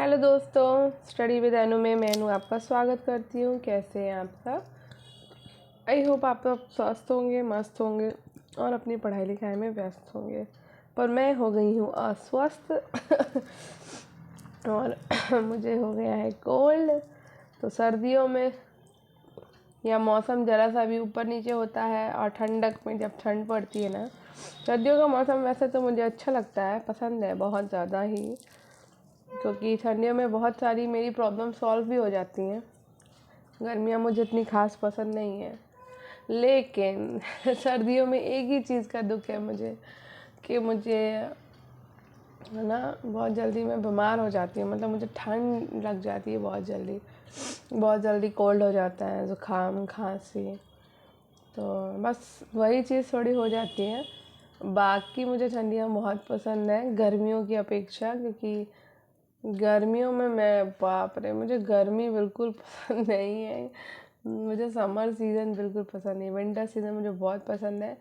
Hello दोस्तों, study with अनु में मैं अनु आपका स्वागत करती हूँ। कैसे हैं आप सब? आई होप आप सब स्वस्थ होंगे, मस्त होंगे और अपनी पढ़ाई लिखाई में व्यस्त होंगे। पर मैं हो गई हूँ अस्वस्थ और मुझे हो गया है कोल्ड। तो सर्दियों में या मौसम ज़रा सा भी ऊपर नीचे होता है और ठंडक में जब ठंड पड़ती है ना, सर्दियों का मौसम वैसे तो मुझे अच्छा लगता है, पसंद है बहुत ज़्यादा ही, क्योंकि ठंडियों में बहुत सारी मेरी प्रॉब्लम सॉल्व भी हो जाती हैं। गर्मियाँ मुझे इतनी खास पसंद नहीं है, लेकिन सर्दियों में एक ही चीज़ का दुख है मुझे कि मुझे है ना बहुत जल्दी मैं बीमार हो जाती हूँ। मतलब मुझे ठंड लग जाती है बहुत जल्दी कोल्ड हो जाता है, ज़ुकाम खांसी। तो बस वही चीज़ थोड़ी हो जाती है। बाकी मुझे ठंडियाँ बहुत पसंद है गर्मियों की अपेक्षा, क्योंकि गर्मियों में मैं बाप रे मुझे गर्मी बिल्कुल पसंद नहीं है। मुझे समर सीज़न बिल्कुल पसंद नहीं, विंटर सीज़न मुझे बहुत पसंद है,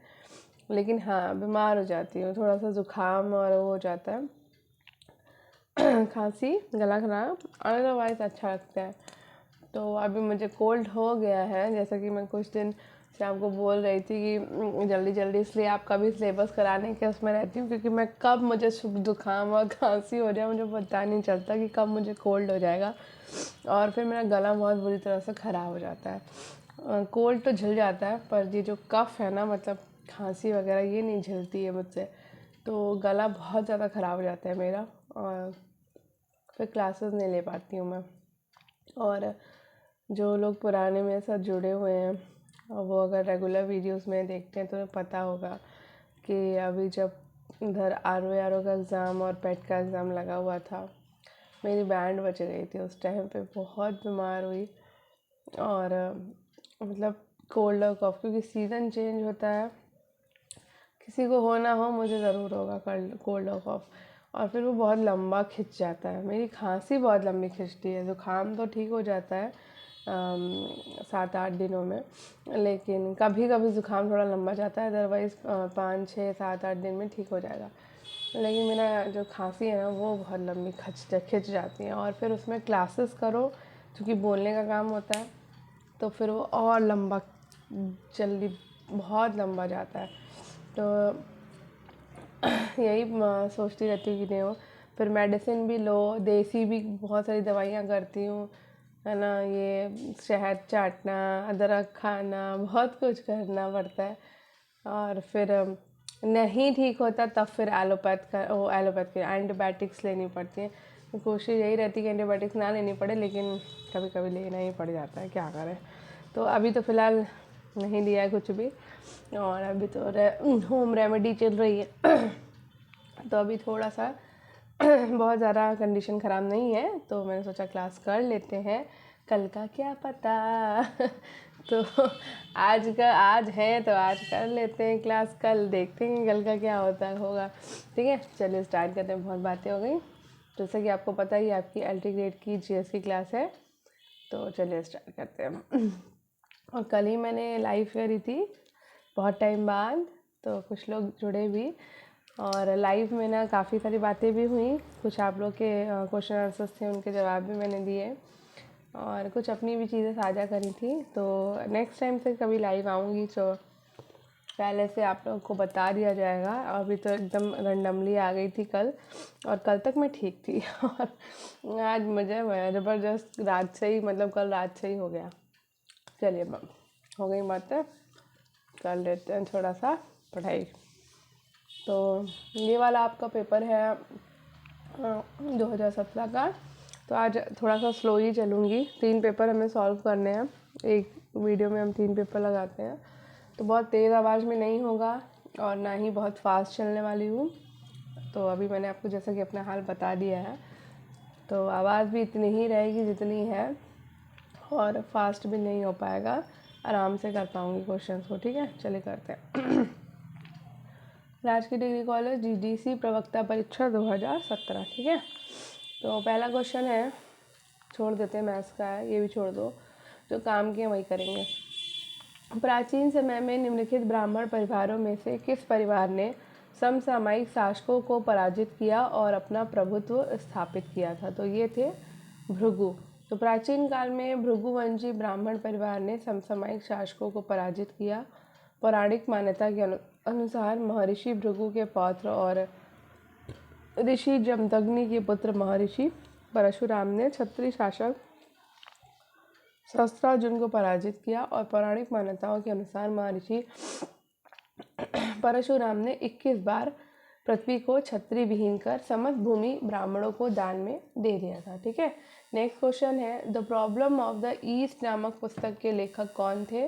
लेकिन हाँ बीमार हो जाती हूँ, थोड़ा सा ज़ुकाम और वो हो जाता है खांसी, गला खराब, अदरवाइज अच्छा लगता है। तो अभी मुझे कोल्ड हो गया है, जैसा कि मैं कुछ दिन से आपको बोल रही थी कि जल्दी जल्दी, इसलिए आपका भी सिलेबस कराने के उसमें रहती हूँ, क्योंकि मैं कब मुझे जुकाम और खांसी हो जाए मुझे पता नहीं चलता कि कब मुझे कोल्ड हो जाएगा, और फिर मेरा गला बहुत बुरी तरह से ख़राब हो जाता है। कोल्ड तो झिल जाता है, पर ये जो कफ़ है ना, मतलब खांसी वगैरह, ये नहीं झिलती है मुझसे, तो गला बहुत ज़्यादा ख़राब हो जाता है मेरा, और फिर क्लासेस नहीं ले पाती हूँ मैं। और जो लोग पुराने मेरे साथ जुड़े हुए हैं और वो अगर रेगुलर वीडियोस में देखते हैं तो उन्हें पता होगा कि अभी जब इधर आर ओ का एग्ज़ाम और पेट का एग्ज़ाम लगा हुआ था, मेरी बैंड बच गई थी। उस टाइम पे बहुत बीमार हुई, और मतलब कोल्ड और कॉफ़, क्योंकि सीज़न चेंज होता है, किसी को हो ना हो मुझे ज़रूर होगा कोल्ड और कॉफ़, और फिर वो बहुत लंबा खिंच जाता है। मेरी खांसी बहुत लंबी खिंचती है, ज़ुकाम तो ठीक हो जाता है 7-8 दिनों में, लेकिन कभी कभी ज़ुकाम थोड़ा लंबा जाता है, अदरवाइज़ 5-6-7-8 दिन में ठीक हो जाएगा। लेकिन मेरा जो खांसी है ना वो बहुत लंबी खिंच जाती है, और फिर उसमें क्लासेस करो, क्योंकि बोलने का काम होता है, तो फिर वो और लंबा, जल्दी बहुत लंबा जाता है। तो यही सोचती रहती हूँ कि नहीं हो, फिर मेडिसिन भी लो, देसी भी बहुत सारी दवाइयाँ करती हूँ, है ना, ये शहद चाटना, अदरक खाना, बहुत कुछ करना पड़ता है, और फिर नहीं ठीक होता तब फिर एलोपैथ के एंटीबायोटिक्स लेनी पड़ती हैं। तो कोशिश यही रहती है कि एंटीबायोटिक्स ना लेनी पड़े, लेकिन कभी कभी लेना ही पड़ जाता है, क्या करें। तो अभी तो फ़िलहाल नहीं लिया है कुछ भी, और अभी तो होम रेमेडी चल रही है तो अभी थोड़ा सा बहुत ज़्यादा कंडीशन ख़राब नहीं है, तो मैंने सोचा क्लास कर लेते हैं, कल का क्या पता तो आज है तो आज कर लेते हैं क्लास, कल देखते हैं कल का क्या होगा। ठीक है, चलिए स्टार्ट करते हैं, बहुत बातें हो गई। जैसा कि आपको पता ही आपकी एल्टी ग्रेड की जीएस की क्लास है, तो चलिए स्टार्ट करते हैं। और कल ही मैंने लाइव करी थी बहुत टाइम बाद, तो कुछ लोग जुड़े भी, और लाइव में ना काफ़ी सारी बातें भी हुई, कुछ आप लोग के क्वेश्चन आंसर्स थे, उनके जवाब भी मैंने दिए, और कुछ अपनी भी चीज़ें साझा करी थी। तो नेक्स्ट टाइम से कभी लाइव आऊँगी तो पहले से आप लोगों को बता दिया जाएगा। अभी तो एकदम रैंडमली आ गई थी कल, और कल तक मैं ठीक थी और आज मुझे ज़बरदस्त रात से ही, मतलब कल रात से ही हो गया। चलिए हो गई बातें, कर लेते हैं थोड़ा सा पढ़ाई। तो ये वाला आपका पेपर है 2017 का, तो आज थोड़ा सा स्लो ही चलूँगी। 3 पेपर हमें सॉल्व करने हैं, एक वीडियो में हम 3 पेपर लगाते हैं, तो बहुत तेज़ आवाज़ में नहीं होगा और ना ही बहुत फास्ट चलने वाली हूँ। तो अभी मैंने आपको जैसा कि अपना हाल बता दिया है, तो आवाज़ भी इतनी ही रहेगी जितनी है, और फास्ट भी नहीं हो पाएगा, आराम से कर पाऊँगी क्वेश्चन को। ठीक है, चलिए करते हैं। राजकीय डिग्री कॉलेज जीडीसी प्रवक्ता परीक्षा 2017। ठीक है, तो पहला क्वेश्चन है, छोड़ देते हैं मैथ्स का है, ये भी छोड़ दो, जो काम किए वही करेंगे। प्राचीन समय में निम्नलिखित ब्राह्मण परिवारों में से किस परिवार ने समसामयिक शासकों को पराजित किया और अपना प्रभुत्व स्थापित किया था। तो ये थे भृगु। तो प्राचीन काल में भृगुवंशी ब्राह्मण परिवार ने समसामयिक शासकों को पराजित किया। पौराणिक मान्यता के अनुसार महर्षि भृगु के पौत्र और ऋषि जमदग्नि के पुत्र महर्षि परशुराम ने क्षत्रिय शासक सहस्त्रार्जुन को पराजित किया। और पौराणिक मान्यताओं के अनुसार महर्षि परशुराम ने 21 बार पृथ्वी को छत्री विहीन कर समस्त भूमि ब्राह्मणों को दान में दे दिया था। ठीक है। नेक्स्ट क्वेश्चन है, the problem of the east नामक पुस्तक के लेखक कौन थे?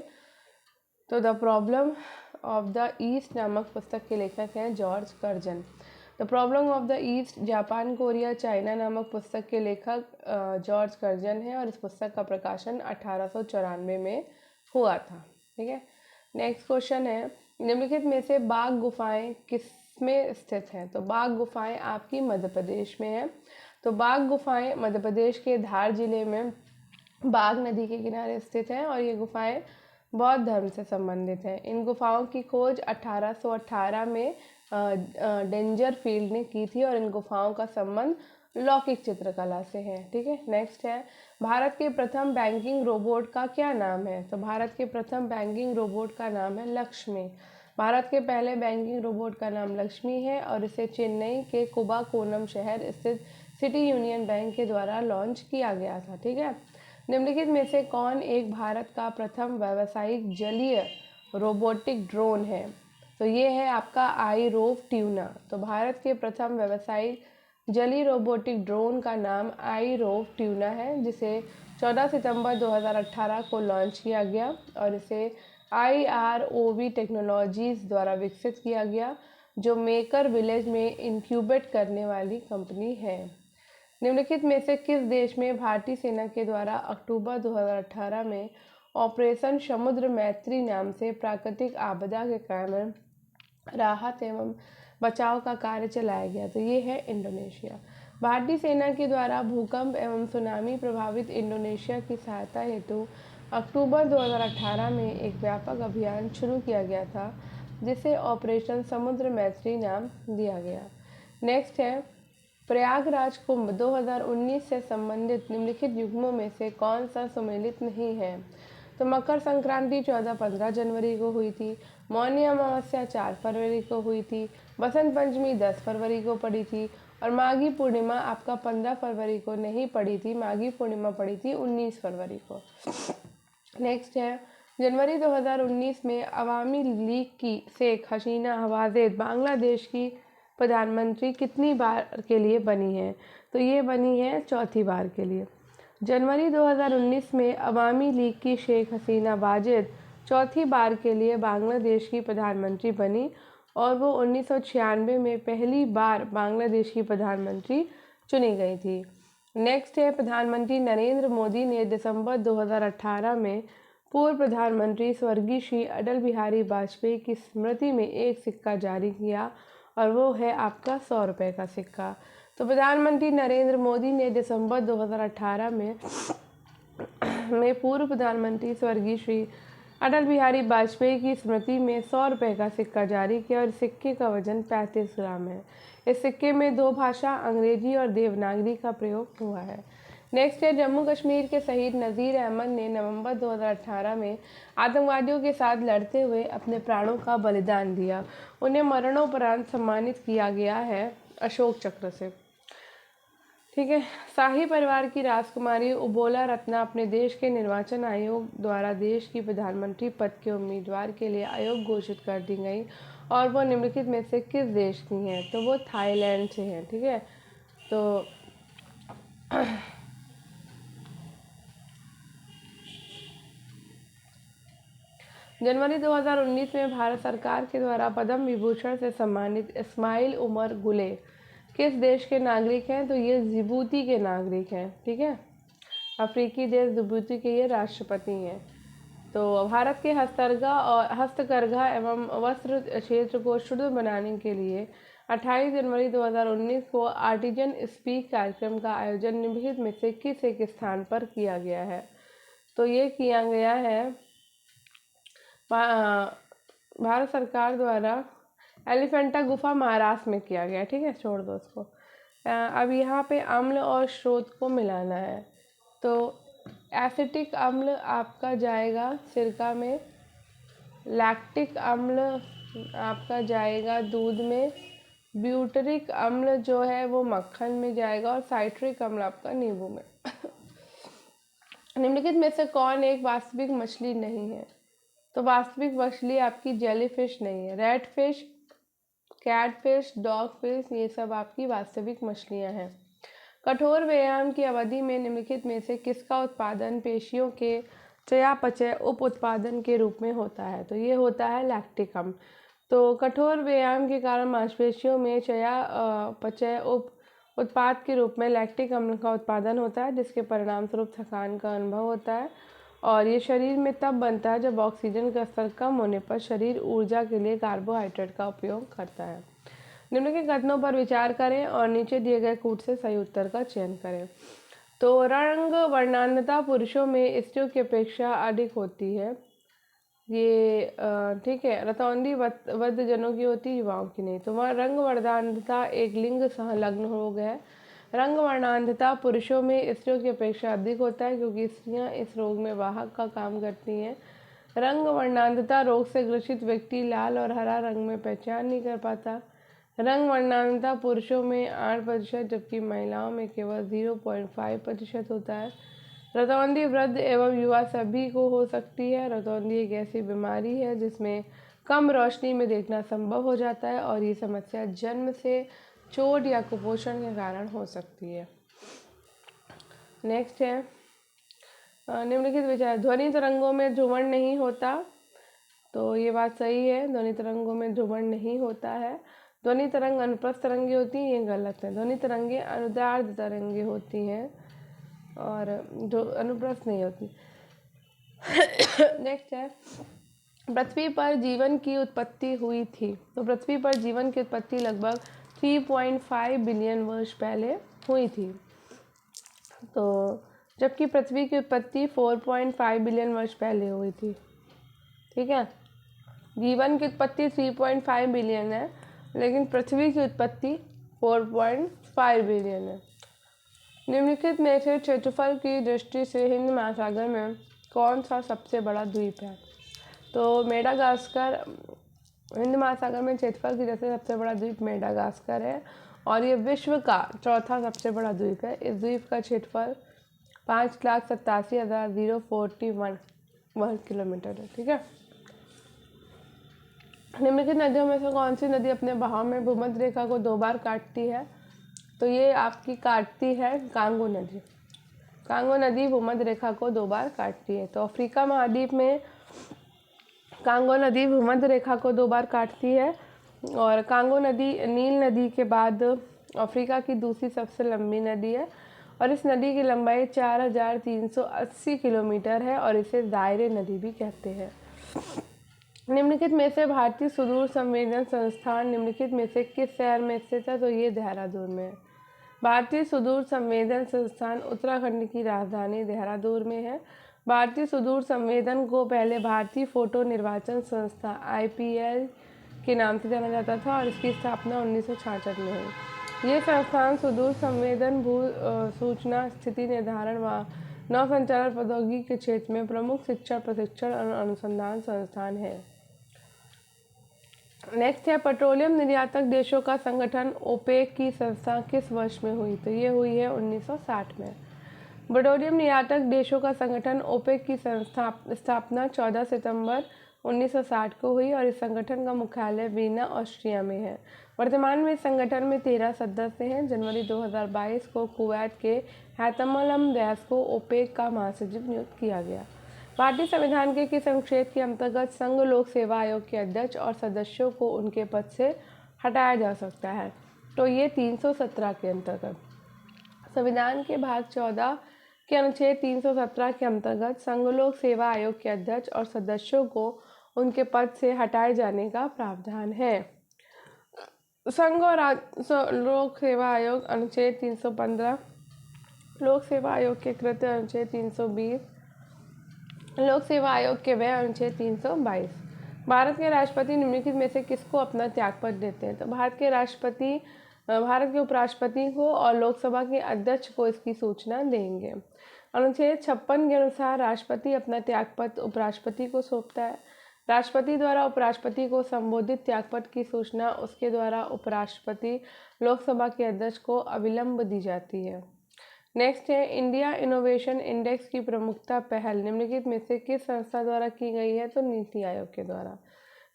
तो the problem of the east नामक पुस्तक के लेखक हैं George Curzon. The problem of the east Japan Korea China नामक पुस्तक के लेखक जॉर्ज कर्जन है और इस पुस्तक का प्रकाशन 1894 में हुआ था। ठीक है। नेक्स्ट क्वेश्चन है, निम्नलिखित में से बाघ गुफाएं किसमें स्थित हैं? तो बाघ गुफाएं आपकी मध्य प्रदेश में है। तो बाघ गुफाएं मध्य प्रदेश के धार जिले में बाघ नदी के किनारे स्थित हैं और ये गुफाएं बौद्ध धर्म से संबंधित हैं। इन गुफाओं की खोज 1818 में डेंजर फील्ड ने की थी और इन गुफाओं का संबंध लौकिक चित्रकला से है। ठीक है। नेक्स्ट है, भारत के प्रथम बैंकिंग रोबोट का क्या नाम है? तो भारत के प्रथम बैंकिंग रोबोट का नाम है लक्ष्मी। भारत के पहले बैंकिंग रोबोट का नाम लक्ष्मी है और इसे चेन्नई के कुंभकोणम शहर स्थित सिटी यूनियन बैंक के द्वारा लॉन्च किया गया था। ठीक है। निम्नलिखित में से कौन एक भारत का प्रथम व्यावसायिक जलीय रोबोटिक ड्रोन है? तो ये है आपका आई रोव ट्यूना। तो भारत के प्रथम व्यावसायिक जलीय रोबोटिक ड्रोन का नाम आई रोव ट्यूना है, जिसे 14 सितंबर 2018 को लॉन्च किया गया और इसे IROV टेक्नोलॉजीज द्वारा विकसित किया गया, जो मेकर विलेज में इंक्यूबेट करने वाली कंपनी है। निम्नलिखित में से किस देश में भारतीय सेना के द्वारा अक्टूबर 2018 में ऑपरेशन समुद्र मैत्री नाम से प्राकृतिक आपदा के कारण राहत एवं बचाव का कार्य चलाया गया? तो ये है इंडोनेशिया। भारतीय सेना के द्वारा भूकंप एवं सुनामी प्रभावित इंडोनेशिया की सहायता हेतु अक्टूबर 2018 में एक व्यापक अभियान शुरू किया गया था, जिसे ऑपरेशन समुद्र मैत्री नाम दिया गया। नेक्स्ट है, प्रयागराज कुंभ 2019 से संबंधित निम्नलिखित युग्मों में से कौन सा सम्मिलित नहीं है? तो मकर संक्रांति 14-15 जनवरी को हुई थी, मौनी अमावस्या 4 फरवरी को हुई थी, बसंत पंचमी 10 फरवरी को पड़ी थी और माघी पूर्णिमा आपका 15 फरवरी को नहीं पड़ी थी, माघी पूर्णिमा पड़ी थी 19 फरवरी को। नेक्स्ट है, जनवरी 2019 में अवामी लीग की शेख हसीना हवाजेद बांग्लादेश की प्रधानमंत्री कितनी बार के लिए बनी है? तो ये बनी है चौथी बार के लिए। जनवरी 2019 में अवामी लीग की शेख हसीना वाजेद चौथी बार के लिए बांग्लादेश की प्रधानमंत्री बनी और वो 1996 में पहली बार बांग्लादेश की प्रधानमंत्री चुनी गई थी। नेक्स्ट है, प्रधानमंत्री नरेंद्र मोदी ने दिसंबर 2018 में पूर्व प्रधानमंत्री स्वर्गीय श्री अटल बिहारी वाजपेयी की स्मृति में एक सिक्का जारी किया और वो है आपका 100 रुपये का सिक्का। तो प्रधानमंत्री नरेंद्र मोदी ने दिसंबर 2018 में पूर्व प्रधानमंत्री स्वर्गीय श्री अटल बिहारी वाजपेयी की स्मृति में 100 रुपये का सिक्का जारी किया और सिक्के का वजन 35 ग्राम है। इस सिक्के में 2 भाषा अंग्रेजी और देवनागरी का प्रयोग हुआ है। नेक्स्ट है, जम्मू कश्मीर के शहीद नज़ीर अहमद ने नवंबर 2018 में आतंकवादियों के साथ लड़ते हुए अपने प्राणों का बलिदान दिया। उन्हें मरणोपरांत सम्मानित किया गया है अशोक चक्र से। ठीक है। शाही परिवार की राजकुमारी उबोला रत्ना अपने देश के निर्वाचन आयोग द्वारा देश की प्रधानमंत्री पद के उम्मीदवार के लिए अयोग्य घोषित कर दी गई और वो निम्नलिखित में से किस देश की हैं? तो वो थाईलैंड से हैं। ठीक है। तो जनवरी 2019 में भारत सरकार के द्वारा पद्म विभूषण से सम्मानित इस्माइल उमर गुले किस देश के नागरिक हैं? तो ये जिबूती के नागरिक हैं। ठीक है। अफ्रीकी देश जिबूती के ये राष्ट्रपति हैं। तो भारत के हस्तकरघा एवं वस्त्र क्षेत्र को शुद्ध बनाने के लिए 28 जनवरी 2019 को आर्टिजन स्पीक कार्यक्रम का आयोजन निम्नलिखित में से किस एक स्थान पर किया गया है? तो ये किया गया है भारत सरकार द्वारा एलिफेंटा गुफा महाराष्ट्र में किया गया, ठीक है, छोड़ दो उसको। अब यहाँ पे अम्ल और स्रोत को मिलाना है, तो एसिटिक अम्ल आपका जाएगा सिरका में, लैक्टिक अम्ल आपका जाएगा दूध में, ब्यूटरिक अम्ल जो है वो मक्खन में जाएगा, और साइट्रिक अम्ल आपका नींबू में। निम्नलिखित में से कौन एक वास्तविक मछली नहीं है? तो वास्तविक मछली आपकी जेलीफिश नहीं है। Red fish, catfish, dog fish, ये सब आपकी वास्तविक मछलियां हैं। कठोर व्यायाम की अवधि में निम्नलिखित में से किसका उत्पादन पेशियों के चयापचय उप उत्पादन के रूप में होता है? तो ये होता है लैक्टिक अम्ल। तो कठोर व्यायाम के कारण मांसपेशियों में चयापचय उप उत्पाद के रूप में लैक्टिक अम्ल का उत्पादन होता है, जिसके परिणाम स्वरूप थकान का अनुभव होता है, और ये शरीर में तब बनता है जब ऑक्सीजन का स्तर कम होने पर शरीर ऊर्जा के लिए कार्बोहाइड्रेट का उपयोग करता है। निम्नलिखित कथनों पर विचार करें और नीचे दिए गए कूट से सही उत्तर का चयन करें। तो रंग वर्णांधता पुरुषों में स्त्रियों की अपेक्षा अधिक होती है, ये ठीक है। रतौंधी वृद्धजनों की होती है, युवाओं की नहीं। तो वह रंग वर्णांधता एक लिंग संलग्न रोग है। रंग वर्णांधता पुरुषों में स्त्रियों की अपेक्षा अधिक होता है, क्योंकि स्त्रियां इस रोग में वाहक का काम करती हैं। रंग वर्णांधता रोग से ग्रसित व्यक्ति लाल और हरा रंग में पहचान नहीं कर पाता। रंग वर्णांधता पुरुषों में 8%, जबकि महिलाओं में केवल 0.5% होता है। रतौंधी वृद्ध एवं युवा सभी को हो सकती है। रतौंधी एक ऐसी बीमारी है जिसमें कम रोशनी में देखना संभव हो जाता है, और ये समस्या जन्म से चोट या कुपोषण के कारण हो सकती है। नेक्स्ट है निम्नलिखित विचार। ध्वनि तरंगों में ध्रुवण नहीं होता, तो ये बात सही है, ध्वनि तरंगों में ध्रुवण नहीं होता है। ध्वनि तरंग अनुप्रस्थ तरंगे होती हैं, ये गलत है। ध्वनि तरंगे अनुदैर्ध्य तरंगे होती हैं और जो अनुप्रस्थ नहीं होती। नेक्स्ट है पृथ्वी पर जीवन की उत्पत्ति हुई थी। तो पृथ्वी पर जीवन की उत्पत्ति लगभग 3.5 बिलियन वर्ष पहले हुई थी, तो जबकि पृथ्वी की उत्पत्ति 4.5 बिलियन वर्ष पहले हुई थी, ठीक है। जीवन की उत्पत्ति 3.5 बिलियन है, लेकिन पृथ्वी की उत्पत्ति 4.5 बिलियन है। निम्नलिखित में से क्षेत्रफल की दृष्टि से हिंद महासागर में कौन सा सबसे बड़ा द्वीप है? तो मेडागास्कर हिंद महासागर में क्षेत्रफल की दृष्टि से सबसे बड़ा द्वीप मेडागास्कर है, और ये विश्व का चौथा सबसे बड़ा द्वीप है। इस द्वीप का क्षेत्रफल 5,87,041 वर्ग किलोमीटर है, ठीक है। निम्नलिखित नदियों में से कौन सी नदी अपने बहाव में भूमध्य रेखा को 2 बार काटती है? तो ये आपकी काटती है कांगो नदी। कांगो नदी भूमध्य रेखा को 2 बार काटती है। तो अफ्रीका महाद्वीप में कांगो नदी भूमध्य रेखा को 2 बार काटती है, और कांगो नदी नील नदी के बाद अफ्रीका की दूसरी सबसे लंबी नदी है, और इस नदी की लंबाई 4,380 किलोमीटर है, और इसे दायरे नदी भी कहते हैं। निम्नलिखित में से भारतीय सुदूर संवेदन संस्थान निम्नलिखित में से किस शहर में स्थित है? तो ये देहरादून में है। भारतीय सुदूर संवेदन संस्थान उत्तराखंड की राजधानी देहरादून में है। भारतीय सुदूर संवेदन को पहले भारतीय फोटो निर्वाचन संस्था IPL के नाम से जाना जाता था, और इसकी स्थापना 1966 में हुई। ये संस्थान सुदूर संवेदन, भू सूचना स्थिति निर्धारण व नौ संचालन प्रौद्योगिकी के क्षेत्र में प्रमुख शिक्षण, प्रशिक्षण और अनुसंधान संस्थान है। नेक्स्ट है पेट्रोलियम निर्यातक देशों का संगठन ओपेक की संस्था किस वर्ष में हुई? तो ये हुई है 1960 में। पेट्रोलियम निर्यातक देशों का संगठन ओपेक की स्थापना 14 सितंबर 1960 को हुई, और इस संगठन का मुख्यालय वीना ऑस्ट्रिया में है। वर्तमान में इस संगठन में 13 सदस्य हैं। जनवरी 2022 को कुवैत के हैतम अल दैस को ओपेक का महासचिव नियुक्त किया गया। भारतीय संविधान के किस अनुच्छेद के अंतर्गत संघ लोक सेवा आयोग के अध्यक्ष और सदस्यों को उनके पद से हटाया जा सकता है? तो ये 317 के अंतर्गत। संविधान के भाग 14 के अनुच्छेद 317 के अंतर्गत संघ लोक सेवा आयोग के अध्यक्ष और सदस्यों को उनके पद से हटाए जाने का प्रावधान है। संघ और लोक सेवा आयोग अनुच्छेद 315, लोक सेवा आयोग के कृत्य अनुच्छेद 320, लोक सेवा आयोग के व्यय अनुच्छेद 322। भारत के राष्ट्रपति निम्नलिखित में से किसको अपना त्यागपत्र देते हैं? तो भारत के उपराष्ट्रपति को और लोकसभा के अध्यक्ष को इसकी सूचना देंगे। अनुच्छेद 56 के अनुसार राष्ट्रपति अपना त्यागपत्र उपराष्ट्रपति को सौंपता है। राष्ट्रपति द्वारा उपराष्ट्रपति को संबोधित त्यागपत्र की सूचना उसके द्वारा उपराष्ट्रपति लोकसभा के अध्यक्ष को अविलंब दी जाती है। नेक्स्ट है, इंडिया इनोवेशन इंडेक्स की प्रमुखता पहल निम्नलिखित में से किस संस्था द्वारा की गई है? तो नीति आयोग के द्वारा।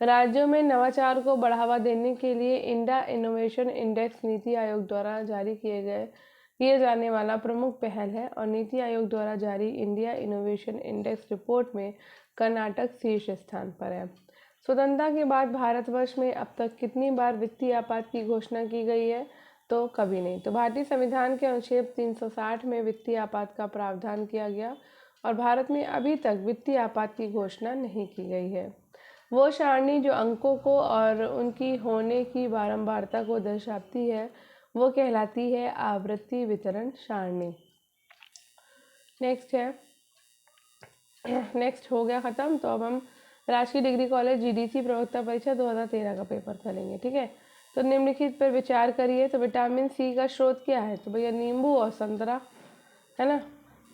राज्यों में नवाचार को बढ़ावा देने के लिए India innovation index NITI Aayog द्वारा जारी किए जाने वाला प्रमुख पहल है और नीति आयोग द्वारा जारी इंडिया इनोवेशन इंडेक्स रिपोर्ट में कर्नाटक शीर्ष स्थान पर है। स्वतंत्रता के बाद भारतवर्ष में अब तक कितनी बार वित्तीय आपात की घोषणा की गई है? तो कभी नहीं। तो भारतीय संविधान के अनुच्छेद 360 में वित्तीय आपात का प्रावधान किया गया और भारत में अभी तक वित्तीय आपात की घोषणा नहीं की गई है। वो सारणी जो अंकों को और उनकी होने की बारंबारता को दर्शाती है वो कहलाती है आवृत्ति वितरण सारणी। नेक्स्ट हो गया ख़त्म। तो अब हम राजकीय डिग्री कॉलेज जीडीसी प्रवक्ता परीक्षा 2013 का पेपर करेंगे, ठीक है। तो निम्नलिखित पर विचार करिए। तो विटामिन सी का स्रोत क्या है? तो भैया नींबू और संतरा, है ना।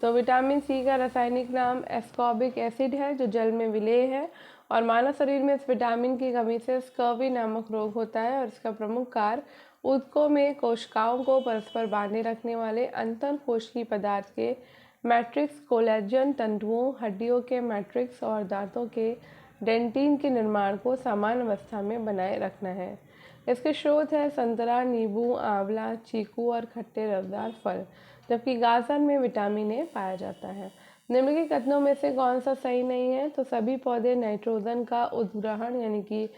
तो विटामिन सी का रासायनिक नाम एस्कॉर्बिक एसिड है जो जल में विलेय है और मानव शरीर में इस विटामिन की कमी से स्कर्वी नामक रोग होता है और इसका प्रमुख कार्य ऊतकों में कोशिकाओं को परस्पर बांधे रखने वाले अंतर कोशिकीय पदार्थ के मैट्रिक्स, कोलेजन तंतुओं, हड्डियों के मैट्रिक्स और दांतों के डेंटिन के निर्माण को समान अवस्था में बनाए रखना है। इसके स्रोत है संतरा, नींबू, आंवला, चीकू और खट्टे रसदार फल, जबकि गाजर में विटामिन ए पाया जाता है। निम्नलिखित कथनों में से कौन सा सही नहीं है? तो सभी पौधे नाइट्रोजन का उद्ग्रहण यानी कि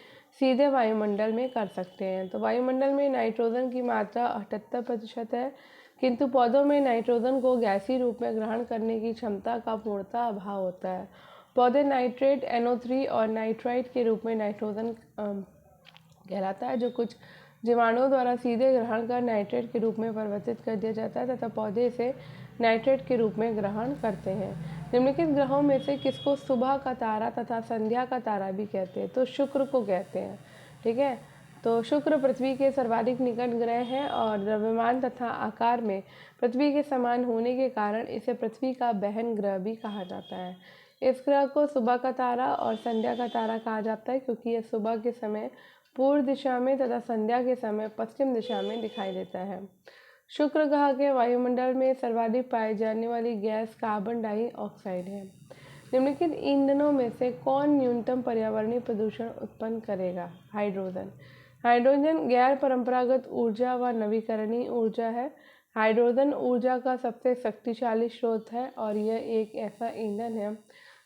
सीधे वायुमंडल में कर सकते हैं। तो वायुमंडल में नाइट्रोजन की मात्रा 78% है, किंतु पौधों में नाइट्रोजन को गैसीय रूप में ग्रहण करने की क्षमता का पूर्णतः अभाव होता है। पौधे नाइट्रेट, NO3 और नाइट्राइट के रूप में नाइट्रोजन कहलाता है जो कुछ जीवाणुओं द्वारा सीधे ग्रहण कर नाइट्रेट के रूप में परिवर्तित कर दिया जाता है तथा पौधे इसे नाइट्रेट के रूप में ग्रहण करते हैं। निम्नलिखित ग्रहों में से किसको सुबह का तारा तथा संध्या का तारा भी कहते हैं? तो शुक्र को कहते हैं, ठीक है। तो शुक्र पृथ्वी के सर्वाधिक निकट ग्रह है और द्रव्यमान तथा आकार में पृथ्वी के समान होने के कारण इसे पृथ्वी का बहन ग्रह भी कहा जाता है। इस ग्रह को सुबह का तारा और संध्या का तारा कहा जाता है क्योंकि यह सुबह के समय पूर्व दिशा में तथा संध्या के समय पश्चिम दिशा में दिखाई देता है। शुक्र ग्रह के वायुमंडल में सर्वाधिक पाई जाने वाली गैस कार्बन डाइऑक्साइड है। निम्नलिखित ईंधनों में से कौन न्यूनतम पर्यावरणीय प्रदूषण उत्पन्न करेगा? हाइड्रोजन। हाइड्रोजन गैर परंपरागत ऊर्जा व नवीकरणीय ऊर्जा है। हाइड्रोजन ऊर्जा का सबसे शक्तिशाली स्रोत है और यह एक ऐसा ईंधन है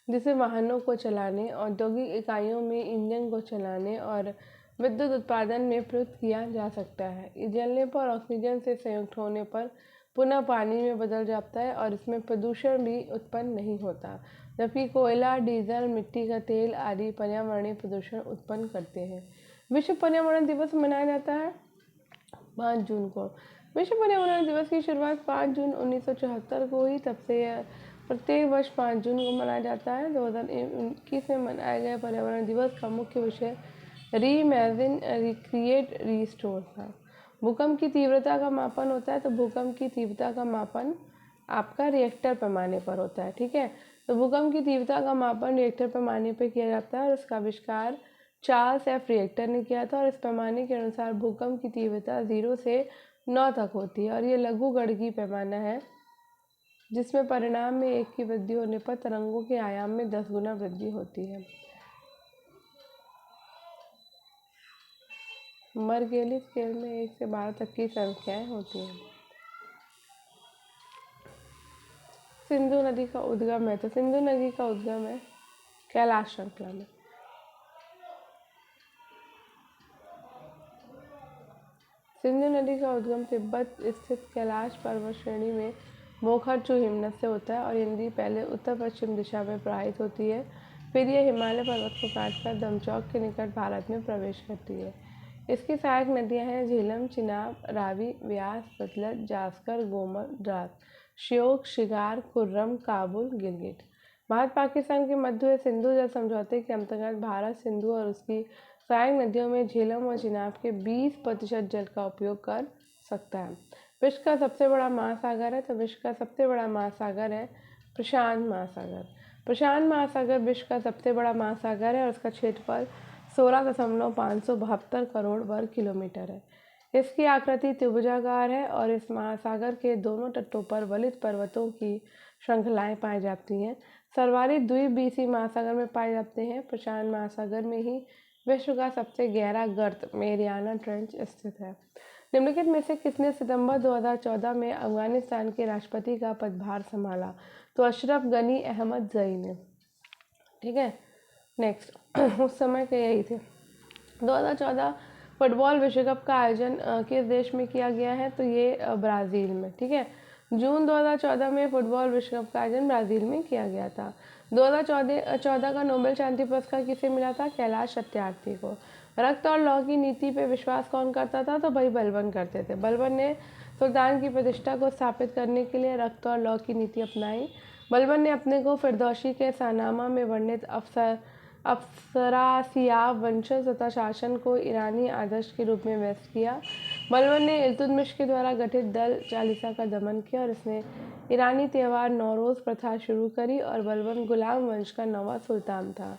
जिसे वाहनों को चलाने, औद्योगिक इकाइयों में इंजन को चलाने और विद्युत उत्पादन में प्रयुक्त किया जा सकता है। ये जलने पर ऑक्सीजन से संयुक्त होने पर पुनः पानी में बदल जाता है और इसमें प्रदूषण भी उत्पन्न नहीं होता, जबकि कोयला, डीजल, मिट्टी का तेल आदि पर्यावरणीय प्रदूषण उत्पन्न करते हैं। विश्व पर्यावरण दिवस मनाया जाता है 5 जून को। विश्व पर्यावरण दिवस की शुरुआत 5 जून 1974 को हुई। तब से यह प्रत्येक वर्ष 5 जून को मनाया जाता है। 2021 में मनाए गए पर्यावरण दिवस का मुख्य विषय रीइमेजिन, रिक्रिएट, रीस्टोर था। भूकंप की तीव्रता का मापन होता है। तो भूकंप की तीव्रता का मापन आपका रिएक्टर पैमाने पर होता है, ठीक है। तो भूकंप की तीव्रता का मापन रिएक्टर पैमाने पर किया जाता है और इसका आविष्कार चार्ल्स एफ रिएक्टर ने किया था और इस पैमाने के अनुसार भूकंप की तीव्रता 0 से 9 तक होती है और ये लघुगणकीय पैमाना है जिसमें परिणाम में 1 की वृद्धि होने पर तरंगों के आयाम में 10 गुना वृद्धि होती है। मरगेली स्केल में 1 से 12 तक की संख्याएं होती हैं। सिंधु नदी का उद्गम है। तो सिंधु नदी का उद्गम है कैलाश श्रृंखला में। सिंधु नदी का उद्गम तिब्बत स्थित कैलाश पर्वत श्रेणी में मोखर्चु हिमनद से होता है और ये नदी पहले उत्तर पश्चिम दिशा में प्रवाहित होती है, फिर यह हिमालय पर्वत को काटकर दमचौक के निकट भारत में प्रवेश करती है। इसकी सहायक नदियां हैं झेलम, चिनाब, रावी, व्यास, सतलज, जास्कर, गोमल, द्रास, श्योक, शिगार, खुर्रम, काबुल, गिलगिट। भारत पाकिस्तान के मध्य हुए सिंधु जल समझौते के अंतर्गत भारत सिंधु और उसकी सहायक नदियों में झेलम और चिनाब के 20% जल का उपयोग कर सकता है। विश्व का सबसे बड़ा महासागर है, तो विश्व का सबसे बड़ा महासागर है प्रशांत महासागर। प्रशांत महासागर विश्व का सबसे बड़ा महासागर है और उसका क्षेत्रफल 16.572 करोड़ वर्ग किलोमीटर है। इसकी आकृति त्रिभुजाकार है और इस महासागर के दोनों तटों पर वलित पर्वतों की श्रृंखलाएं पाई जाती हैं। सर्वाधिक द्वीप बीसी महासागर में पाए जाते हैं। प्रशांत महासागर में ही विश्व का सबसे गहरा गर्त मेरियाना ट्रेंच स्थित है। निम्नलिखित में से किसने सितंबर 2014 में अफगानिस्तान के राष्ट्रपति का पदभार संभाला? तो अशरफ गनी अहमद जई ने। ठीक है, नेक्स्ट उस समय के यही थे। 2014 फुटबॉल विश्व कप का आयोजन किस देश में किया गया है? तो ये ब्राज़ील में। ठीक है, जून 2014 में फुटबॉल विश्व कप का आयोजन ब्राज़ील में किया गया था। 2014 का नोबेल शांति पुरस्कार किसे मिला था? कैलाश सत्यार्थी को। रक्त और लौ की नीति पे विश्वास कौन करता था? तो भाई बलबन करते थे। बलबन ने सुल्तान की प्रतिष्ठा को स्थापित करने के लिए रक्त और लौ की नीति अपनाई। बलबन ने अपने को फिरदौसी के शाहनामा में वर्णित अफसरासियाब वंशज तथा शासन को ईरानी आदर्श के रूप में व्यक्त किया। बलबन ने इल्तुतमिश के द्वारा गठित दल चालीसा का दमन किया और इसने ईरानी त्यौहार नौरोज़ प्रथा शुरू करी और बलबन गुलाम वंश का नवा सुल्तान था।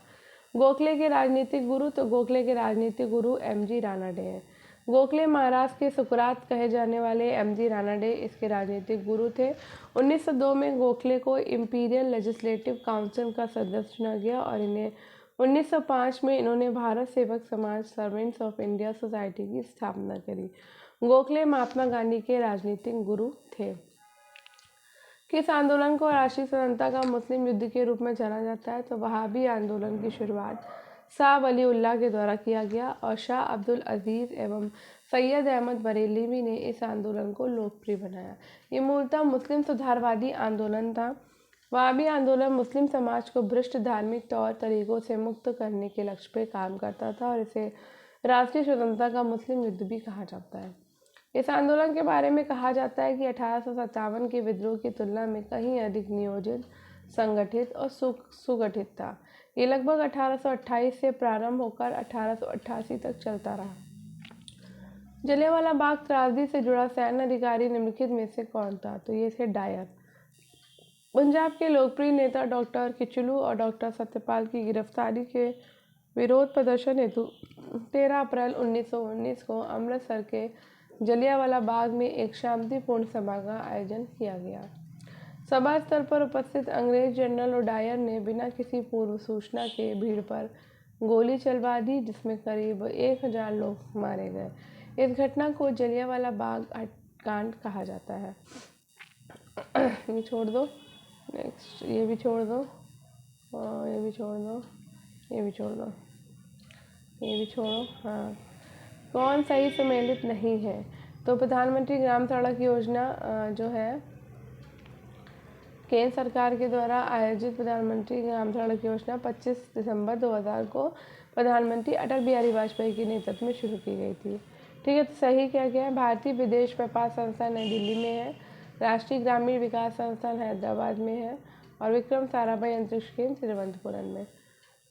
गोखले के राजनीतिक गुरु, तो गोखले के राजनीतिक गुरु एमजी रानाडे हैं। गोखले महाराष्ट्र के सुकरात कहे जाने वाले एमजी रानाडे इसके राजनीतिक गुरु थे। 1902 में गोखले को इंपीरियल लेजिस्लेटिव काउंसिल का सदस्य चुना गया और इन्हें 1905 में इन्होंने भारत सेवक समाज सर्वेंट्स ऑफ इंडिया सोसाइटी की स्थापना करी। गोखले महात्मा गांधी के राजनीतिक गुरु थे। किस आंदोलन को राष्ट्रीय स्वतंत्रता का मुस्लिम युद्ध के रूप में जाना जाता है? तो वहाबी आंदोलन की शुरुआत शाह वलीउल्लाह के द्वारा किया गया और शाह अब्दुल अजीज़ एवं सैयद अहमद बरेलवी ने इस आंदोलन को लोकप्रिय बनाया। ये मूलतः मुस्लिम सुधारवादी आंदोलन था। वहाबी आंदोलन मुस्लिम समाज को भ्रष्ट धार्मिक तौर तरीकों से मुक्त करने के लक्ष्य पर काम करता था और इसे राष्ट्रीय स्वतंत्रता का मुस्लिम युद्ध भी कहा जाता है। इस आंदोलन के बारे में कहा जाता है कि 1857 के विद्रोह की तुलना में कहीं अधिक नियोजित, संगठित और सुगठित था। ये लगभग 1828 से प्रारंभ होकर 1888 तक चलता रहा। जलियांवाला बाग त्रासदी से जुड़ा सैन्य अधिकारी निम्नलिखित में से कौन था? तो ये थे डायर। पंजाब के लोकप्रिय नेता डॉक्टर किचलू और डॉक्टर सत्यपाल की गिरफ्तारी के विरोध प्रदर्शन हेतु 13 अप्रैल 1919 को अमृतसर के जलियांवाला बाग में एक शांतिपूर्ण सभा का आयोजन किया गया। सभा स्थल पर उपस्थित अंग्रेज जनरल डायर ने बिना किसी पूर्व सूचना के भीड़ पर गोली चलवा दी, जिसमें करीब 1000 लोग मारे गए। इस घटना को जलियांवाला बाग कांड कहा जाता है। ये छोड़ दो, नेक्स्ट ये भी छोड़ दो, ये भी छोड़ दो, ये भी छोड़ दो, ये भी छोड़ो। हाँ, कौन सही सम्मिलित नहीं है? तो प्रधानमंत्री ग्राम सड़क योजना जो है केंद्र सरकार के द्वारा आयोजित प्रधानमंत्री ग्राम सड़क योजना 25 दिसंबर 2000 को प्रधानमंत्री अटल बिहारी वाजपेयी के नेतृत्व में शुरू की गई थी। ठीक है, तो सही क्या क्या है? भारतीय विदेश व्यापार संस्थान नई दिल्ली में है, राष्ट्रीय ग्रामीण विकास संस्थान हैदराबाद में है और विक्रम साराभाई अंतरिक्ष केंद्र तिरुवनंतपुरम में।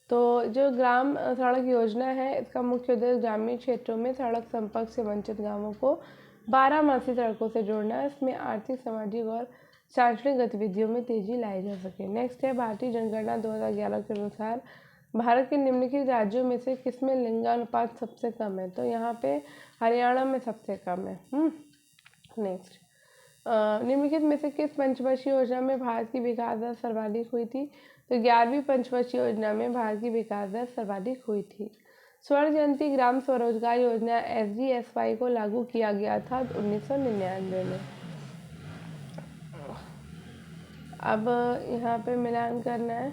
तो जो ग्राम सड़क योजना है, इसका मुख्य उद्देश्य ग्रामीण क्षेत्रों में सड़क संपर्क से वंचित गांवों को 12 सड़कों से जोड़ना है। इसमें आर्थिक, सामाजिक और शैक्षणिक गतिविधियों में तेजी लाई जा सके। नेक्स्ट है, भारतीय जनगणना 2011 के अनुसार भारत के निम्नलिखित राज्यों में से किसमें लिंगानुपात सबसे कम है? तो यहाँ पे हरियाणा में सबसे कम है। नेक्स्ट, निम्नलिखित में से किस पंचवर्षीय योजना में भारत की विकास दर सर्वाधिक हुई थी? तो 11वीं पंचवर्षीय योजना में भारत की विकास दर सर्वाधिक हुई थी। स्वर्ण जयंती ग्राम स्वरोजगार योजना SGSY को लागू किया गया था 1999 में। अब यहाँ पे मिलान करना है।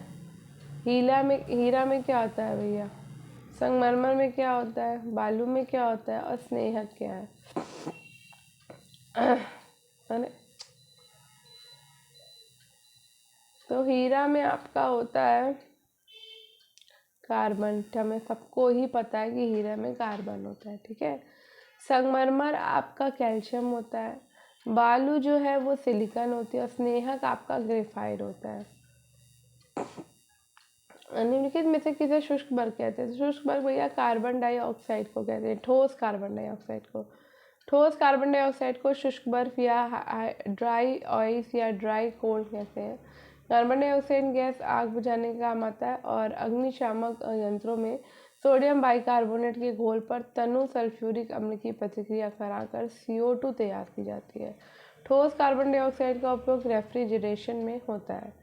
हीरा में क्या होता है भैया? संगमरमर में क्या होता है? बालू में क्या होता है? और स्नेहक क्या है? तो हीरा में आपका होता है कार्बन। हमें सबको ही पता है कि हीरा में कार्बन होता है। ठीक है, संगमरमर आपका कैल्शियम होता है, बालू जो है वो सिलिकॉन होती है और स्नेहक आपका ग्रेफाइट होता है। निम्नलिखित में से किसे शुष्क बर्ग कहते हैं? शुष्क बर्ग भैया कार्बन डाइऑक्साइड को कहते हैं, ठोस कार्बन डाइऑक्साइड को। ठोस कार्बन डाइऑक्साइड को शुष्क बर्फ या ड्राई ऑइस या ड्राई कोल्ड कहते हैं। कार्बन डाइऑक्साइड गैस आग बुझाने का काम आता है और अग्निशामक यंत्रों में सोडियम बाइकार्बोनेट के घोल पर तनु सल्फ्यूरिक अम्ल की प्रतिक्रिया कराकर CO2 तैयार की जाती है। ठोस कार्बन डाइऑक्साइड का उपयोग रेफ्रिजरेशन में होता है।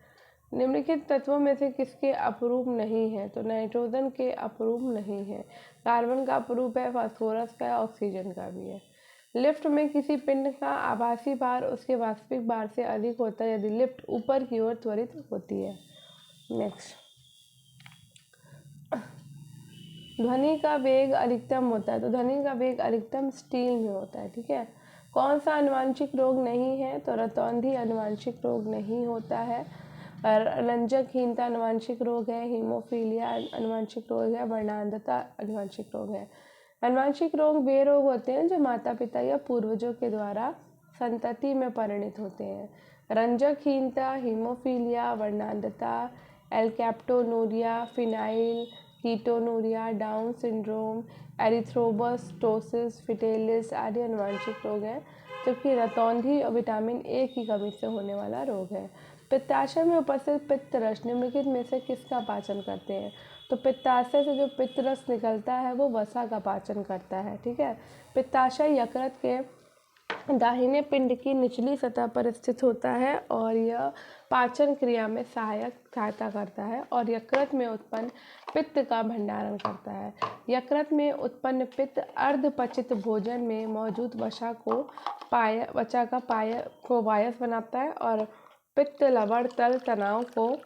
निम्नलिखित तत्वों में से किसके अपरूप नहीं है? तो नाइट्रोजन के अपरूप नहीं है, कार्बन का अपरूप है, फास्फोरस का, ऑक्सीजन का भी है। लिफ्ट में किसी पिंड का आभासी भार उसके वास्तविक भार से अधिक होता है यदि लिफ्ट ऊपर की ओर त्वरित होती है। नेक्स्ट, ध्वनि का वेग अधिकतम होता है, तो ध्वनि का वेग अधिकतम स्टील में होता है। ठीक है। कौन सा अनुवांशिक रोग नहीं है? तो रतौंधी अनुवांशिक रोग नहीं होता है। रंजकहीनता अनुवांशिक रोग है, हीमोफीलिया अनुवांशिक रोग है, वर्णांधता अनुवांशिक रोग है। अनुवांशिक रोग वे रोग होते हैं जो माता पिता या पूर्वजों के द्वारा संतति में परिणत होते हैं। रंजकहीनता, हीमोफीलिया, वर्णांधता, alkaptonuria, phenylketonuria, Down syndrome, erythroblastosis fetalis आदि अनुवांशिक रोग हैं, जबकि रतौंधी और विटामिन ए की कमी से होने वाला रोग है। पित्ताशय में उपस्थित पित्त रस निम्नलिखित में से किसका पाचन करते हैं? तो पित्ताशय से जो पित्त रस निकलता है वो वसा का पाचन करता है। ठीक है। पित्ताशय यकृत के दाहिने पिंड की निचली सतह पर स्थित होता है और यह पाचन क्रिया में सहायता करता है और यकृत में उत्पन्न पित्त का भंडारण करता है। यकृत में उत्पन्न पित्त अर्धपचित भोजन में मौजूद वसा को पायस बनाता है और पित्त लवण तल तनाव को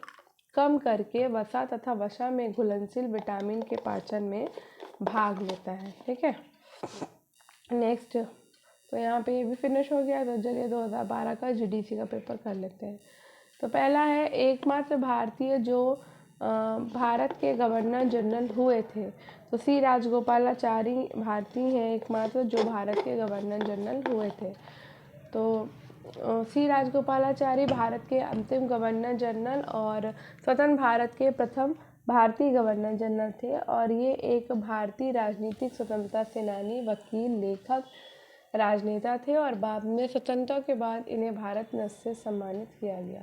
कम करके वसा तथा वसा में घुलनशील विटामिन के पाचन में भाग लेता है। ठीक है। नेक्स्ट, तो यहाँ पे ये भी फिनिश हो गया। तो चलिए 2012 का GDC का पेपर कर लेते हैं। तो पहला है एकमात्र भारतीय जो भारत के गवर्नर जनरल हुए थे। तो C राजगोपालाचारी भारतीय हैं एकमात्र जो भारत के गवर्नर जनरल हुए थे। तो C राजगोपालाचारी भारत के अंतिम गवर्नर जनरल और स्वतंत्र भारत के प्रथम भारतीय गवर्नर जनरल थे और ये एक भारतीय राजनीतिक स्वतंत्रता सेनानी, वकील, लेखक, राजनेता थे और बाद में स्वतंत्रता के बाद इन्हें भारत रत्न से सम्मानित किया गया।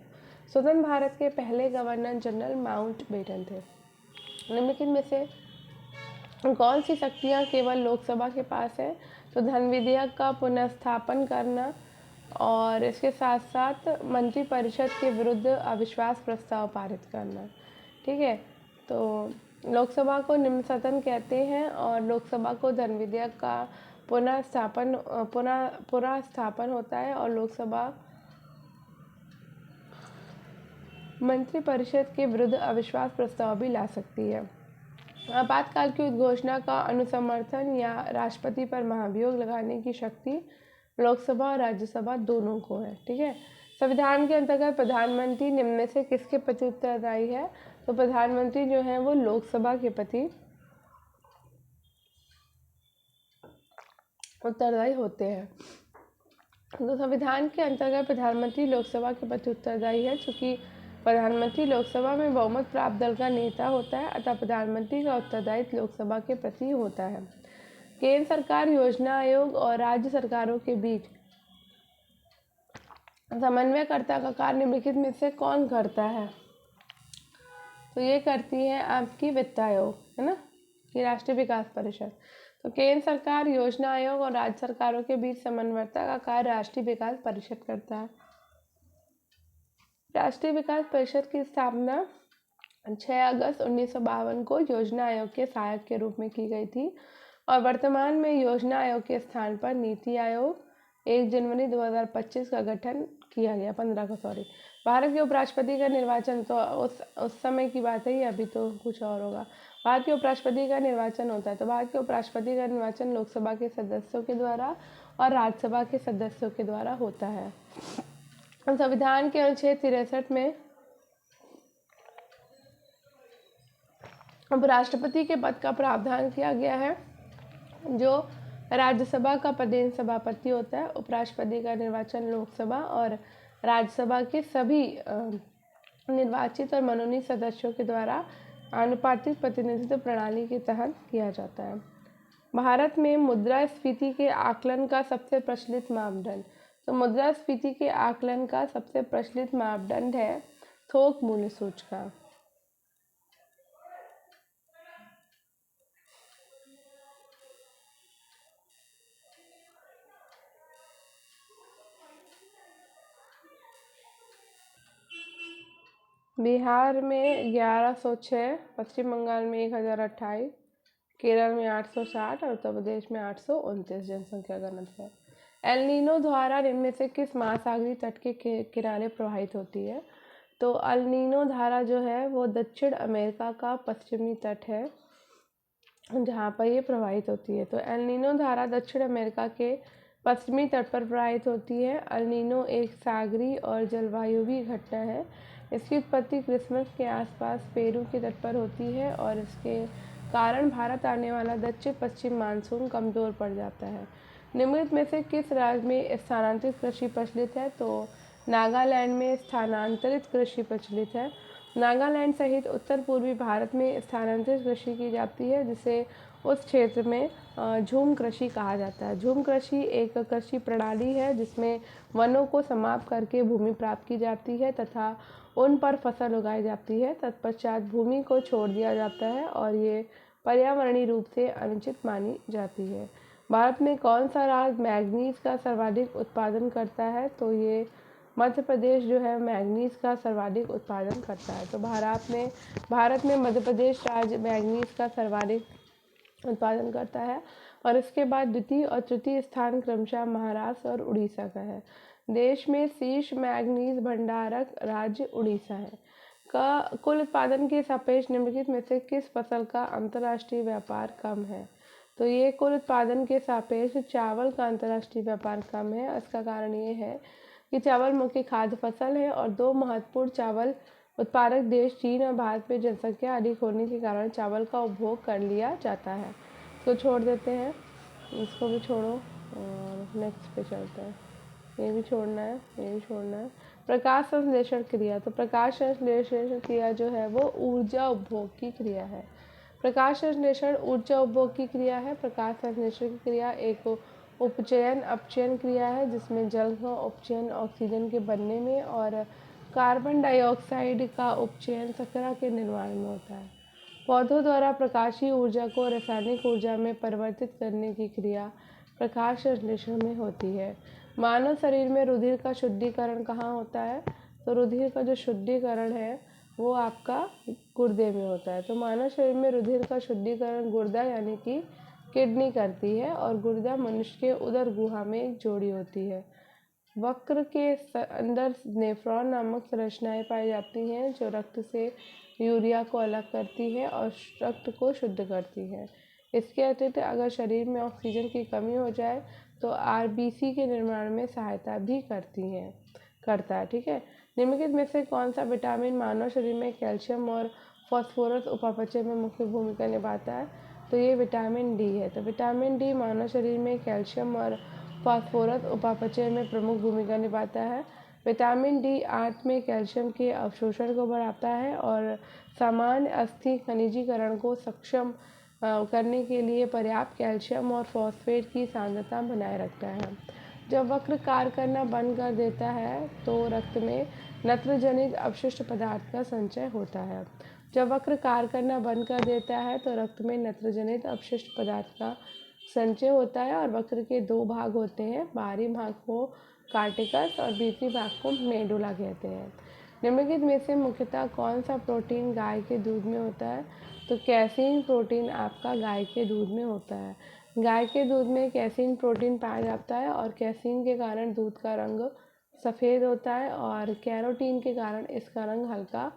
स्वतंत्र भारत के पहले गवर्नर जनरल माउंटबेटन थे। निम्नलिखित में से कौन सी शक्तियाँ केवल लोकसभा के पास है? तो धन विधेयक का पुनर्स्थापन करना और इसके साथ साथ मंत्रिपरिषद के विरुद्ध अविश्वास प्रस्ताव पारित करना। ठीक है। तो लोकसभा को निम्न सदन कहते हैं और लोकसभा को धन विधेयक का पुनर्स्थापन होता है और लोकसभा मंत्रिपरिषद के विरुद्ध अविश्वास प्रस्ताव भी ला सकती है। आपातकाल की उद्घोषणा का अनुसमर्थन या राष्ट्रपति पर महाभियोग लगाने की शक्ति लोकसभा और राज्यसभा दोनों को है। ठीक है। संविधान के अंतर्गत प्रधानमंत्री निम्न में से किसके प्रति उत्तरदायी है? तो प्रधानमंत्री जो है वो लोकसभा के प्रति उत्तरदायी होते हैं। तो संविधान के अंतर्गत प्रधानमंत्री लोकसभा के प्रति उत्तरदायी है। चूँकि प्रधानमंत्री लोकसभा में बहुमत प्राप्त दल का नेता होता है, अतः प्रधानमंत्री का उत्तरदायित्व लोकसभा के प्रति होता है। केंद्र सरकार योजना आयोग और राज्य सरकारों के बीच समन्वयकर्ता का कार्य निम्नलिखित में से कौन करता है? तो ये करती है आपकी वित्त आयोग, है ना, कि राष्ट्रीय विकास परिषद। तो केंद्र सरकार योजना आयोग और राज्य सरकारों के बीच समन्वयकर्ता का कार्य राष्ट्रीय विकास परिषद करता है। राष्ट्रीय विकास परिषद की स्थापना 6 अगस्त 1952 को योजना आयोग के सहायक के रूप में की गई थी और वर्तमान में योजना आयोग के स्थान पर नीति आयोग 1 जनवरी 2025 का गठन किया गया, 15 को सॉरी। भारत के उपराष्ट्रपति का निर्वाचन, तो उस समय की बात है, अभी तो कुछ और होगा। भारत के उपराष्ट्रपति का निर्वाचन होता है। तो भारत के उपराष्ट्रपति का निर्वाचन लोकसभा के सदस्यों के द्वारा और राज्यसभा के सदस्यों के द्वारा होता है। संविधान के अनुच्छेद 63 में उपराष्ट्रपति के पद का प्रावधान किया गया है, जो राज्यसभा का प्रदेश सभापति होता है। उपराष्ट्रपति का निर्वाचन लोकसभा और राज्यसभा के सभी निर्वाचित और मनोनीत सदस्यों के द्वारा आनुपातिक प्रतिनिधित्व प्रणाली के तहत किया जाता है। भारत में मुद्रास्फीति के आकलन का सबसे प्रचलित मापदंड, तो मुद्रास्फीति के आकलन का सबसे प्रचलित मापदंड है थोक मूल्य सूचकांक। बिहार में 1106, पश्चिम बंगाल में 1028, केरल में 860 और उत्तर प्रदेश में 829 जनसंख्या घनत्व है। एल नीनो धारा निम्न में से किस महासागरीय तट के किनारे प्रवाहित होती है? तो एल नीनो धारा जो है वो दक्षिण अमेरिका का पश्चिमी तट है जहाँ पर ये प्रवाहित होती है। तो एल नीनो धारा दक्षिण अमेरिका के पश्चिमी तट पर प्रवाहित होती है। एल नीनो एक सागरीय और जलवायुवी घटना है। इसकी उत्पत्ति क्रिसमस के आसपास पेरू के तट पर होती है और इसके कारण भारत आने वाला दक्षिण पश्चिम मानसून कमज़ोर पड़ जाता है। निम्नलिखित में से किस राज्य में स्थानांतरित कृषि प्रचलित है? तो नागालैंड में स्थानांतरित कृषि प्रचलित है। नागालैंड सहित उत्तर पूर्वी भारत में स्थानांतरित कृषि की जाती है जिसे उस क्षेत्र में झूम कृषि कहा जाता है। झूम कृषि एक कृषि प्रणाली है जिसमें वनों को समाप्त करके भूमि प्राप्त की जाती है तथा उन पर फसल उगाई जाती है। तत्पश्चात भूमि को छोड़ दिया जाता है और ये पर्यावरणीय रूप से अनुचित मानी जाती है। भारत में कौन सा राज्य मैंगनीज का सर्वाधिक उत्पादन करता है? तो ये मध्य प्रदेश जो है मैंगनीज का सर्वाधिक उत्पादन करता है। तो भारत में मध्य प्रदेश राज्य मैंगनीज का सर्वाधिक उत्पादन करता है और इसके बाद द्वितीय और तृतीय स्थान क्रमशः महाराष्ट्र और उड़ीसा का है। देश में शीर्ष मैंगनीज भंडारक राज्य उड़ीसा है। का कुल उत्पादन के सापेक्ष निम्नलिखित में से किस फसल का अंतर्राष्ट्रीय व्यापार कम है? तो ये कुल उत्पादन के सापेक्ष चावल का अंतर्राष्ट्रीय व्यापार कम है। इसका कारण ये है कि चावल मुख्य खाद्य फसल है और दो महत्वपूर्ण चावल उत्पादक देश चीन और भारत में जनसंख्या अधिक होने के कारण चावल का उपभोग कर लिया जाता है। इसको छोड़ देते हैं, इसको भी छोड़ो और नेक्स्ट पे चलते हैं। ये भी छोड़ना है, ये भी छोड़ना है। प्रकाश संश्लेषण क्रिया, तो प्रकाश संश्लेषण क्रिया जो है वो ऊर्जा उपभोग की क्रिया है। प्रकाश संश्लेषण ऊर्जा उपभोग की क्रिया है। प्रकाश संश्लेषण की क्रिया एक उपचयन अपचयन क्रिया है जिसमें जल का उपचयन ऑक्सीजन के बनने में और कार्बन डाइऑक्साइड का उपचयन शर्करा के निर्माण में होता है। पौधों द्वारा प्रकाशीय ऊर्जा को रासायनिक ऊर्जा में परिवर्तित करने की क्रिया प्रकाश संश्लेषण में होती है। मानव शरीर में रुधिर का शुद्धिकरण कहाँ होता है? तो रुधिर का जो शुद्धिकरण है वो आपका गुर्दे में होता है। तो मानव शरीर में रुधिर का शुद्धिकरण गुर्दा यानी कि किडनी करती है और गुर्दा मनुष्य के उदर गुहा में एक जोड़ी होती है। वक्र के अंदर नेफ्रॉन नामक संरचनाएं पाई जाती हैं जो रक्त से यूरिया को अलग करती है और रक्त को शुद्ध करती है। इसके अतिरिक्त अगर शरीर में ऑक्सीजन की कमी हो जाए तो आरबीसी के निर्माण में सहायता भी करता है। ठीक है, निम्नलिखित में से कौन सा विटामिन मानव शरीर में कैल्शियम और फास्फोरस उपापचय में मुख्य भूमिका निभाता है? तो ये विटामिन डी है। तो विटामिन डी मानव शरीर में कैल्शियम और फास्फोरस उपापचय में प्रमुख भूमिका निभाता है। विटामिन डी आंत में कैल्शियम के अवशोषण को बढ़ाता है और सामान्य अस्थि खनिजीकरण को सक्षम करने के लिए पर्याप्त कैल्शियम और फॉस्फेट की सांद्रता बनाए रखता है। जब वक्र कार्य करना बंद कर देता है तो रक्त में नत्रजनित अपशिष्ट पदार्थ का संचय होता है। जब वक्र कार्य करना बंद कर देता है तो रक्त में नत्रजनित अपशिष्ट पदार्थ का संचय होता है और वक्र के दो भाग होते हैं, बाहरी भाग को कार्टिकस और भीतरी भाग को मेडुला कहते हैं। निम्नलिखित में से मुख्यतः कौन सा प्रोटीन गाय के दूध में होता है? तो कैसीन प्रोटीन आपका गाय के दूध में होता है। गाय के दूध में कैसीन प्रोटीन पाया जाता है और कैसीन के कारण दूध का रंग सफ़ेद होता है और कैरोटीन के कारण इसका रंग हल्का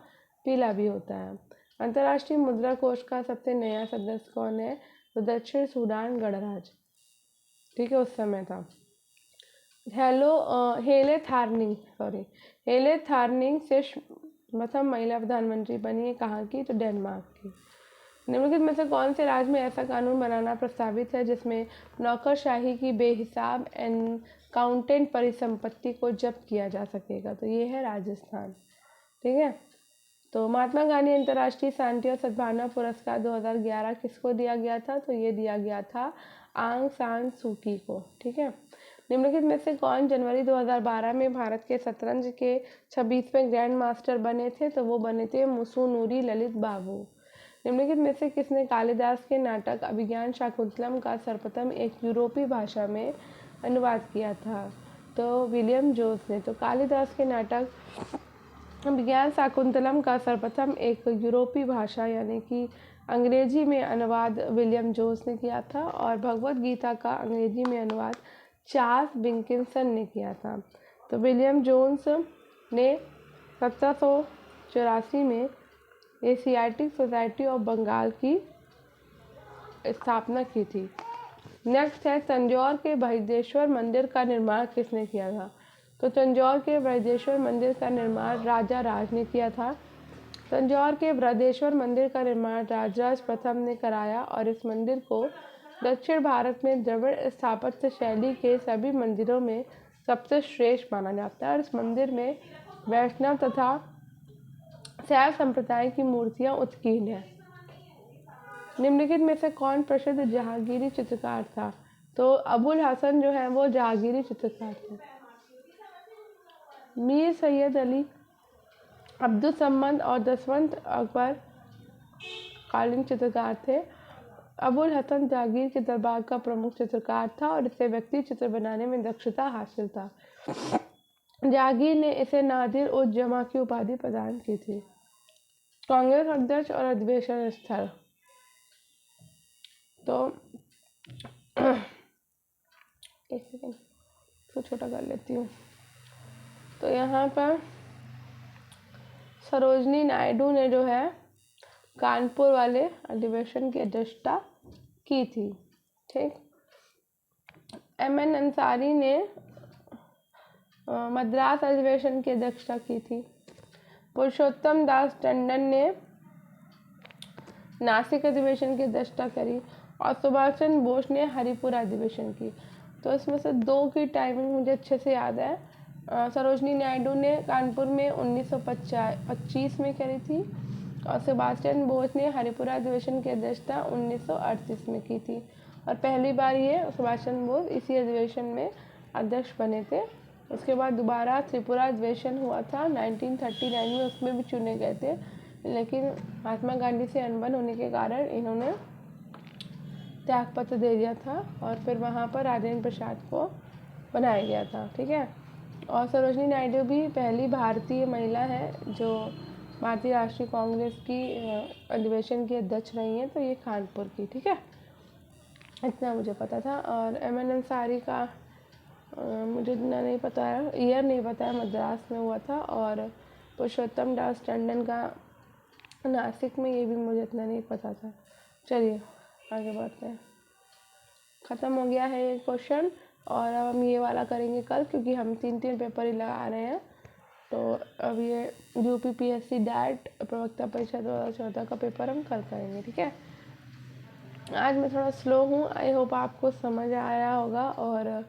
पीला भी होता है। अंतर्राष्ट्रीय मुद्रा कोष का सबसे नया सदस्य कौन है? तो दक्षिण सूडान गणराज्य, ठीक है, उस समय था। हेले थार्निंग से प्रथम महिला प्रधानमंत्री बनी है कहाँ की? तो डेनमार्क की। निम्नलिखित में से कौन से राज्य में ऐसा कानून बनाना प्रस्तावित है जिसमें नौकरशाही की बेहिसाब एनकाउंटेंट परिसंपत्ति को जब्त किया जा सकेगा? तो ये है राजस्थान। ठीक है, तो महात्मा गांधी अंतर्राष्ट्रीय शांति और सद्भावना पुरस्कार 2011 किसको दिया गया था? तो ये दिया गया था आंग सान सू की को। ठीक है। निम्नलिखित में से कौन जनवरी 2012 में भारत के शतरंज के 26वें ग्रैंड मास्टर बने थे? तो वो बने थे मुसुनूरी ललित बाबू। निम्नलिखित में से किसने कालिदास के नाटक अभिज्ञान शाकुंतलम का सर्वप्रथम एक यूरोपीय भाषा में अनुवाद किया था? तो विलियम जोन्स ने। तो कालिदास के नाटक अभिज्ञान शाकुंतलम का सर्वप्रथम एक यूरोपीय भाषा यानी कि अंग्रेजी में अनुवाद विलियम जोन्स ने किया था, और भगवत गीता का अंग्रेजी में अनुवाद चार्ल्स विल्किंसन ने किया था। तो विलियम जोन्स ने 1784 में एशियाटिक सोसाइटी ऑफ बंगाल की स्थापना की थी। नेक्स्ट है, तंजौर के बृहदेश्वर मंदिर का निर्माण किसने किया था? तो तंजौर के बृहदेश्वर मंदिर का निर्माण राजा राज ने किया था। तंजौर के बृहदेश्वर मंदिर का निर्माण राजराज प्रथम ने कराया, और इस मंदिर को दक्षिण भारत में द्रविड़ स्थापत्य शैली के सभी मंदिरों में सबसे श्रेष्ठ माना जाता है, और इस मंदिर में वैष्णव तथा शैव संप्रदाय की मूर्तियां उत्कीर्ण हैं। निम्नलिखित में से कौन प्रसिद्ध जहांगीरी चित्रकार था? तो अबुल हसन जो है वो जहांगीरी चित्रकार थे। मीर सैयद अली, अब्दुल सम्मद और दसवंत अकबर कालीन चित्रकार थे। अबुल हसन जहांगीर के दरबार का प्रमुख चित्रकार था, और इसे व्यक्ति चित्र बनाने में दक्षता हासिल था। जहांगीर ने इसे नादिर उज जमा की उपाधि प्रदान की थी। कांग्रेस अध्यक्ष और अधिवेशन स्थल, तो एक सेकेंड तो छोटा कर लेती हूँ। तो यहाँ पर सरोजनी नायडू ने जो है कानपुर वाले अधिवेशन की अध्यक्षता की थी। ठीक। एमएन अंसारी ने मद्रास अधिवेशन की अध्यक्षता की थी। पुरुषोत्तम दास टंडन ने नासिक अधिवेशन की अध्यक्षता करी, और सुभाष चंद्र बोस ने हरिपुरा अधिवेशन की। तो इसमें से दो की टाइमिंग मुझे अच्छे से याद है। सरोजनी नायडू ने कानपुर में 1925 में करी थी, और सुभाष चंद्र बोस ने हरिपुरा अधिवेशन की अध्यक्षता 1938 में की थी, और पहली बार ये सुभाष चंद्र बोस इसी अधिवेशन में अध्यक्ष बने थे। उसके बाद दोबारा त्रिपुरा अधिवेशन हुआ था 1939 में, उसमें भी चुने गए थे, लेकिन महात्मा गांधी से अनबन होने के कारण इन्होंने त्यागपत्र दे दिया था, और फिर वहाँ पर राजेंद्र प्रसाद को बनाया गया था। ठीक है। और सरोजनी नायडू भी पहली भारतीय महिला है जो भारतीय राष्ट्रीय कांग्रेस की अधिवेशन की अध्यक्ष रही हैं, तो ये कानपुर की। ठीक है, इतना मुझे पता था। और एमएन अंसारी का मुझे इतना नहीं पता है, ईयर नहीं पता है, मद्रास में हुआ था। और पुरुषोत्तम दास टंडन का नासिक में, ये भी मुझे इतना नहीं पता था। चलिए आगे बढ़ते हैं। ख़त्म हो गया है ये क्वेश्चन, और अब हम ये वाला करेंगे कल, क्योंकि हम 3 पेपर ही लगा रहे हैं। तो अब ये यूपीपीएससी डैट प्रवक्ता परीक्षा 2014 का पेपर हम कल करेंगे। ठीक है। आज मैं थोड़ा स्लो हूँ, आई होप आपको समझ आया होगा, और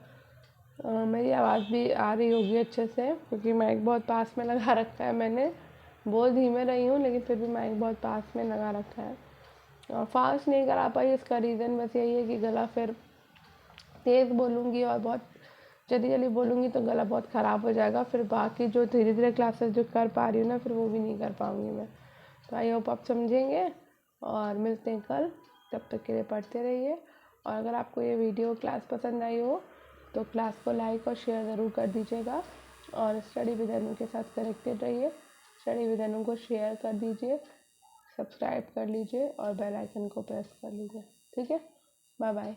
मेरी आवाज़ भी आ रही होगी अच्छे से, क्योंकि माइक बहुत पास में लगा रखा है मैंने। बोल धीमे रही हूँ, लेकिन फिर भी माइक बहुत पास में लगा रखा है। और फास्ट नहीं करा पाई, इसका रीज़न बस यही है कि गला फिर तेज़ बोलूँगी और बहुत जल्दी जल्दी बोलूँगी तो गला बहुत ख़राब हो जाएगा। फिर बाकी जो धीरे धीरे क्लासेस जो कर पा रही हूँ ना, फिर वो भी नहीं कर पाऊँगी मैं। तो आई होप आप समझेंगे, और मिलते हैं कल। तब तक के लिए पढ़ते रहिए, और अगर आपको ये वीडियो क्लास पसंद आई हो तो क्लास को लाइक और शेयर ज़रूर कर दीजिएगा, और स्टडी विद अनु के साथ कनेक्टेड रहिए। स्टडी विद अनु को शेयर कर दीजिए, सब्सक्राइब कर लीजिए, और बेल आइकन को प्रेस कर लीजिए। ठीक है, बाय बाय।